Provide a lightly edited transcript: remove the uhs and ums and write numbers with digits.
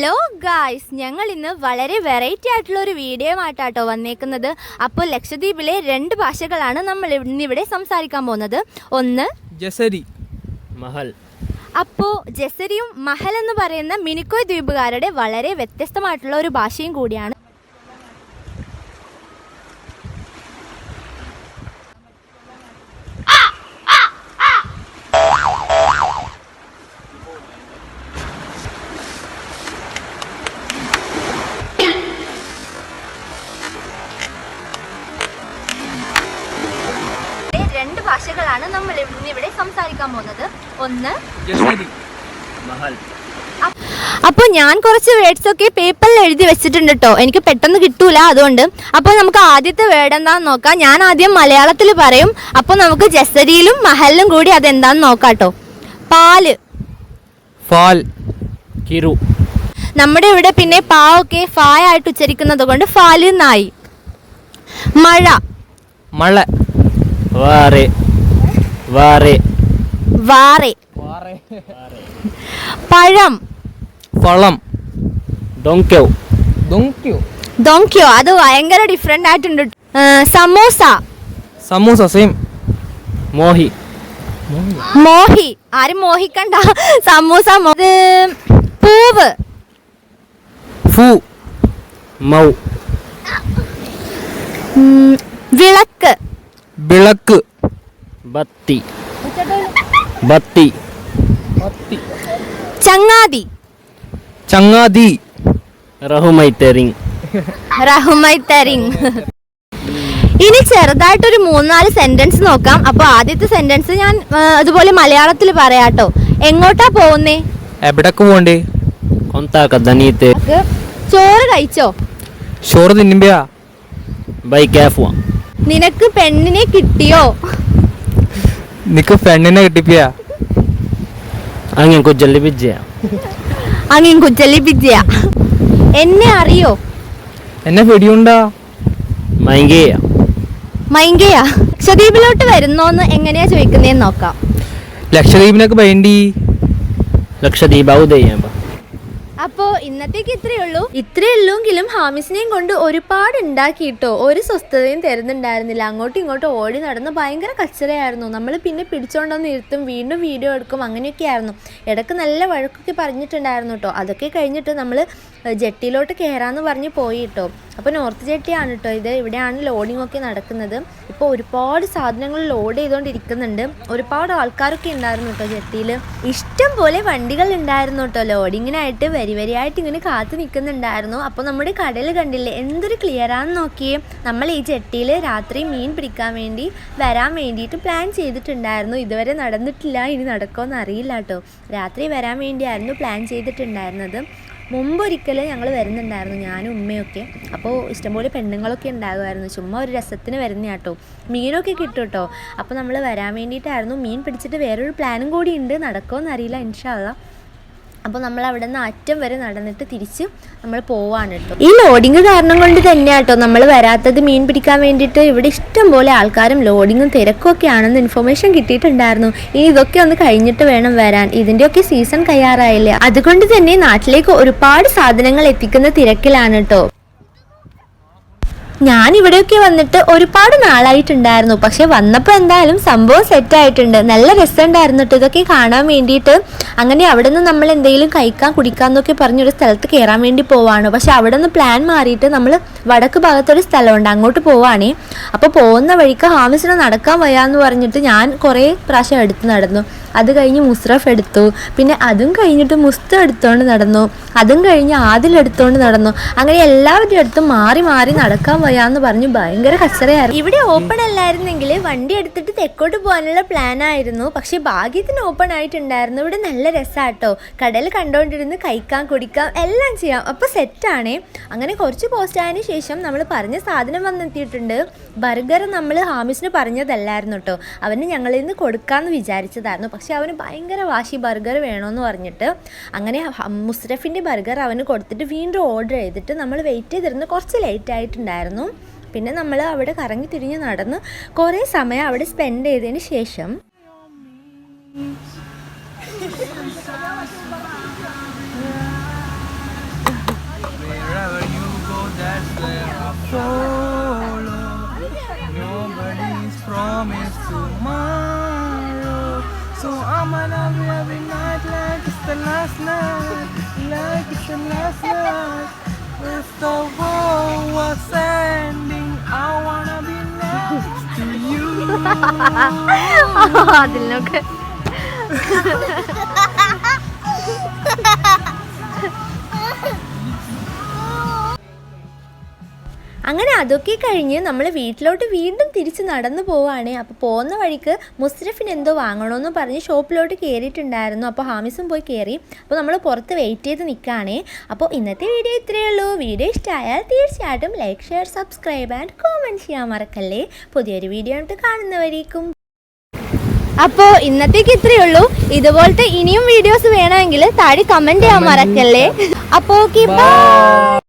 Hello guys, ഞങ്ങൾ ഇന്ന് വളരെ വെറൈറ്റി ആയിട്ടുള്ള ഒരു വീഡിയോ ആയിട്ടാട്ടോ വന്നേക്കുന്നത്. അപ്പോൾ ലക്ഷദ്വീപിലെ 2 ഭാഷകളാണ് നമ്മൾ ഇന്നിവിടെ സംസാരിക്കാൻ പോകുന്നത്. ഒന്ന് ജസരി, മഹൽ. അപ്പോൾ ജസരിയും മഹൽ എന്ന് പറയുന്ന മിനിക്കോയ് ദ്വീപുകാരുടെ വളരെ വ്യത്യസ്തമായിട്ടുള്ള ഒരു ഭാഷയും കൂടിയാണ്. ഭാഷകളാണ് നമ്മൾ ഇവിടെ സംസാരിക്കാൻ പോകുന്നത്. ഒന്ന് ജസരി, മഹൽ. അപ്പോൾ ഞാൻ കുറച്ച് വേർഡ്സ് ഒക്കെ പേപ്പറിൽ എഴുതി വെച്ചിട്ടുണ്ട് കേട്ടോ, എനിക്ക് പെട്ടെന്ന് കിട്ടൂല, അതുകൊണ്ട്. അപ്പോൾ നമുക്ക് ആദ്യത്തെ വേർഡ് എന്താണെന്ന് നോക്കാം. ഞാൻ ആദ്യം മലയാളത്തിൽ പറയും, അപ്പോൾ നമുക്ക് ജസരിയിലും മഹലിലും കൂടി അതെന്താണെന്ന് നോക്കാം കേട്ടോ. പാല്, ഫാൽ, കിരു. നമ്മുടെ ഇവിടെ പിന്നെ പാവൊക്കെ ഫായായിട്ട് ഉച്ചരിക്കുന്നത് കൊണ്ട് ഫാല് എന്നായി. മഴ, മഴ. വാറെ, വാറെ, വാറെ. പഴം, ഫളം. ഡോങ്ക്യോ, ഡോങ്ക്യോ. ഡോങ്ക്യോ. അത് ഭയങ്കര ഡിഫറെന്റ് ആയിട്ടുണ്ട്. സമോസ, സമൂസ. സെയിം. മോഹി, മോഹി. ആരും മോഹിക്കണ്ട, സമൂസ. പൂവ്, ഫു, മൗ. വിളക്ക്, വിളക്ക്. ബത്തി, ബത്തി. ചങ്ങാതി, ചങ്ങാതി. റഹുമൈത്തരിങ്, റഹുമൈത്തരിങ്. ഇനി ചെറുതായിട്ടൊരു 3-4 സെന്റൻസ് നോക്കാം. അപ്പോൾ ആദ്യത്തെ സെന്റൻസ് ഞാൻ അതുപോലെ മലയാളത്തിൽ പറയാട്ടോ. എങ്ങോട്ടാ പോകുന്നേ? എവിടേക്ക് പോണ്ടേ? ചോറ് കഴിച്ചോ? ചോറ് തിന്നുമ്പയാ. നിനക്ക് പെണ്ണിനെ കിട്ടിയോ? നിനക്ക് പെണ്ണിനെ കിട്ടിപ്പിയാ. അങ്ങൻ കുജല്ലി പിജ്ജയ. എന്നെ അറിയോ? എന്നെ പിടിയുണ്ടാ. മൈങ്കയാ. ലക്ഷദ്വീപിലോട്ട് വരുന്നോന്ന് എങ്ങനെയാ ചോദിക്കുന്നേന്ന് നോക്കാം. ലക്ഷദ്വീപിനൊക്കെ വേണ്ടി ലക്ഷദ്വീപ്. അപ്പോൾ ഇന്നത്തേക്ക് ഇത്രയുള്ളൂങ്കിലും ഹാമിസിനെയും കൊണ്ട് ഒരുപാട് ഉണ്ടാക്കിയിട്ടോ. ഒരു സ്വസ്ഥതയും തരുന്നുണ്ടായിരുന്നില്ല. അങ്ങോട്ടും ഇങ്ങോട്ടും ഓടി നടന്ന് ഭയങ്കര കച്ചറയായിരുന്നു. നമ്മൾ പിന്നെ പിടിച്ചോണ്ടൊന്ന് ഇരുത്തും, വീണ്ടും വീഡിയോ എടുക്കും, അങ്ങനെയൊക്കെ ആയിരുന്നു. ഇടയ്ക്ക് നല്ല വഴക്കൊക്കെ പറഞ്ഞിട്ടുണ്ടായിരുന്നു കേട്ടോ. അതൊക്കെ കഴിഞ്ഞിട്ട് നമ്മൾ ജെട്ടിയിലോട്ട് കയറാമെന്ന് പറഞ്ഞ് പോയി കേട്ടോ. അപ്പോൾ നോർത്ത് ജെട്ടിയാണ് കേട്ടോ ഇത്. ഇവിടെയാണ് ലോഡിംഗ് ഒക്കെ നടക്കുന്നത്. ഇപ്പോൾ ഒരുപാട് സാധനങ്ങൾ ലോഡ് ചെയ്തുകൊണ്ടിരിക്കുന്നുണ്ട്. ഒരുപാട് ആൾക്കാരൊക്കെ ഉണ്ടായിരുന്നു കേട്ടോ ജെട്ടിയിൽ. ഇഷ്ടം പോലെ വണ്ടികൾ ഉണ്ടായിരുന്നു കേട്ടോ ലോഡിങ്ങിനായിട്ട്. വരിയായിട്ട് ഇങ്ങനെ കാത്തു നിൽക്കുന്നുണ്ടായിരുന്നു. അപ്പോൾ നമ്മുടെ കടൽ കണ്ടില്ലേ എന്തൊരു ക്ലിയറാന്ന് നോക്കിയേ. നമ്മൾ ഈ ജെട്ടിയിൽ രാത്രി മീൻ പിടിക്കാൻ വേണ്ടി വരാൻ വേണ്ടിയിട്ട് പ്ലാൻ ചെയ്തിട്ടുണ്ടായിരുന്നു. ഇതുവരെ നടന്നിട്ടില്ല, ഇനി നടക്കുമെന്ന് അറിയില്ല കേട്ടോ. രാത്രി വരാൻ വേണ്ടിയായിരുന്നു പ്ലാൻ ചെയ്തിട്ടുണ്ടായിരുന്നത്. മുമ്പൊരിക്കൽ ഞങ്ങൾ വരുന്നുണ്ടായിരുന്നു, ഞാനും ഉമ്മയൊക്കെ. അപ്പോൾ ഇഷ്ടംപോലെ പെണ്ണുങ്ങളൊക്കെ ഉണ്ടാകുമായിരുന്നു. ചുമ്മാ ഒരു രസത്തിന് വരുന്ന കേട്ടോ. മീനൊക്കെ കിട്ടും കേട്ടോ. അപ്പോൾ നമ്മൾ വരാൻ വേണ്ടിയിട്ടായിരുന്നു. മീൻ പിടിച്ചിട്ട് വേറൊരു പ്ലാനും കൂടി ഉണ്ട്, നടക്കുമെന്ന് അറിയില്ല, ഇൻഷാ അള്ളാ. അപ്പോൾ നമ്മൾ അവിടെ നിന്ന് അറ്റം വരെ നടന്നിട്ട് തിരിച്ച് നമ്മൾ പോവാണ് കേട്ടോ. ഈ ലോഡിങ് കാരണം കൊണ്ട് തന്നെയാണ് കേട്ടോ നമ്മൾ വരാത്തത് മീൻ പിടിക്കാൻ വേണ്ടിയിട്ട്. ഇവിടെ ഇഷ്ടം പോലെ ആൾക്കാരും ലോഡിങ്ങും തിരക്കും ഒക്കെ ആണെന്ന് ഇൻഫർമേഷൻ കിട്ടിയിട്ടുണ്ടായിരുന്നു. ഇനി ഇതൊക്കെ ഒന്ന് കഴിഞ്ഞിട്ട് വേണം വരാൻ. ഇതിൻ്റെയൊക്കെ സീസൺ കഴിയാറായില്ലേ, അതുകൊണ്ട് തന്നെ നാട്ടിലേക്ക് ഒരുപാട് സാധനങ്ങൾ എത്തിക്കുന്ന തിരക്കിലാണ് കേട്ടോ. ഞാനിവിടെയൊക്കെ വന്നിട്ട് ഒരുപാട് നാളായിട്ടുണ്ടായിരുന്നു. പക്ഷെ വന്നപ്പോൾ എന്തായാലും സംഭവം സെറ്റായിട്ടുണ്ട്. നല്ല രസമുണ്ടായിരുന്നു കേട്ടോ ഇതൊക്കെ കാണാൻ വേണ്ടിയിട്ട്. അങ്ങനെ അവിടെ നിന്ന് നമ്മൾ എന്തെങ്കിലും കഴിക്കാൻ കുടിക്കാമെന്നൊക്കെ പറഞ്ഞൊരു സ്ഥലത്ത് കയറാൻ വേണ്ടി പോവാണ്. പക്ഷെ അവിടെ നിന്ന് പ്ലാൻ മാറിയിട്ട് നമ്മൾ വടക്ക് ഭാഗത്തൊരു സ്ഥലമുണ്ട്, അങ്ങോട്ട് പോവാണേ. അപ്പോൾ പോകുന്ന വഴിക്ക് ഹാമിസിനെ നടക്കാൻ വയ്യാന്ന് പറഞ്ഞിട്ട് ഞാൻ കുറേ പ്രാവശ്യം എടുത്ത് നടന്നു. അത് കഴിഞ്ഞ് മുസ്രഫ് എടുത്തു, പിന്നെ അതും കഴിഞ്ഞിട്ട് മുസ്ത എടുത്തോണ്ട് നടന്നു, അതും കഴിഞ്ഞ് ആദിലെടുത്തോണ്ട് നടന്നു. അങ്ങനെ എല്ലാവരുടെ അടുത്തും മാറി മാറി നടക്കാൻ വയ്യാന്ന് പറഞ്ഞു ഭയങ്കര കച്ചറയായിരുന്നു. ഇവിടെ ഓപ്പൺ അല്ലായിരുന്നെങ്കിൽ വണ്ടി എടുത്തിട്ട് തെക്കോട്ട് പോകാനുള്ള പ്ലാൻ ആയിരുന്നു. പക്ഷെ ഭാഗ്യത്തിന് ഓപ്പൺ ആയിട്ടുണ്ടായിരുന്നു. ഇവിടെ നല്ല രസമാട്ടോ. കടൽ കണ്ടോണ്ടിരുന്ന് കഴിക്കാം കുടിക്കാം എല്ലാം ചെയ്യാം. അപ്പോൾ സെറ്റാണേ. അങ്ങനെ കുറച്ച് പോസ്റ്റ് ആയതിനു ശേഷം നമ്മൾ പറഞ്ഞ സാധനം വന്നെത്തിയിട്ടുണ്ട്. ബർഗർ നമ്മൾ ഹാമിസിന് പറഞ്ഞതല്ലായിരുന്നു കേട്ടോ, അവന് ഞങ്ങളിൽ നിന്ന് കൊടുക്കാമെന്ന് വിചാരിച്ചതായിരുന്നു. പക്ഷെ അവന് ഭയങ്കര വാശി, ബർഗർ വേണമെന്ന് പറഞ്ഞിട്ട്. അങ്ങനെ മുസ്രഫിൻ്റെ ബർഗർ അവന് കൊടുത്തിട്ട് വീണ്ടും ഓർഡർ ചെയ്തിട്ട് നമ്മൾ വെയിറ്റ് ചെയ്തിരുന്ന് കുറച്ച് ലേറ്റ് ആയിട്ടുണ്ടായിരുന്നു. പിന്നെ നമ്മൾ അവിടെ കറങ്ങി തിരിഞ്ഞ് നടന്ന് കുറേ സമയം അവിടെ സ്പെൻഡ് ചെയ്തതിന് ശേഷം promise tomorrow. So I'm gonna be every night like it's the last night, like it's the last night. If the world was ending, I wanna be next to you. അതിലൊക്കെ അങ്ങനെ അതൊക്കെ കഴിഞ്ഞ് നമ്മൾ വീട്ടിലോട്ട് വീണ്ടും തിരിച്ച് നടന്നു പോവാണ്. അപ്പോൾ പോകുന്ന വഴിക്ക് മുസ്രഫിന് എന്തോ വാങ്ങണമെന്ന് പറഞ്ഞ് ഷോപ്പിലോട്ട് കയറിയിട്ടുണ്ടായിരുന്നു. അപ്പോൾ ഹാമിസും പോയി കയറി. അപ്പോൾ നമ്മൾ പുറത്ത് വെയിറ്റ് ചെയ്ത് നിൽക്കുകയാണേ. അപ്പോൾ ഇന്നത്തെ വീഡിയോ ഇത്രയേ ഉള്ളൂ. വീഡിയോ ഇഷ്ടമായാൽ തീർച്ചയായിട്ടും like, share, subscribe and comment ചെയ്യാൻ മറക്കല്ലേ. പുതിയൊരു വീഡിയോ ആയിട്ട് കാണുന്നവരേക്കും. അപ്പോൾ ഇന്നത്തേക്ക് ഇത്രയേ ഉള്ളൂ. ഇതുപോലത്തെ ഇനിയും വീഡിയോസ് വേണമെങ്കിൽ താഴെ കമൻറ്റ് ചെയ്യാൻ മറക്കല്ലേ. അപ്പോൾ ഓക്കെ, ബൈ.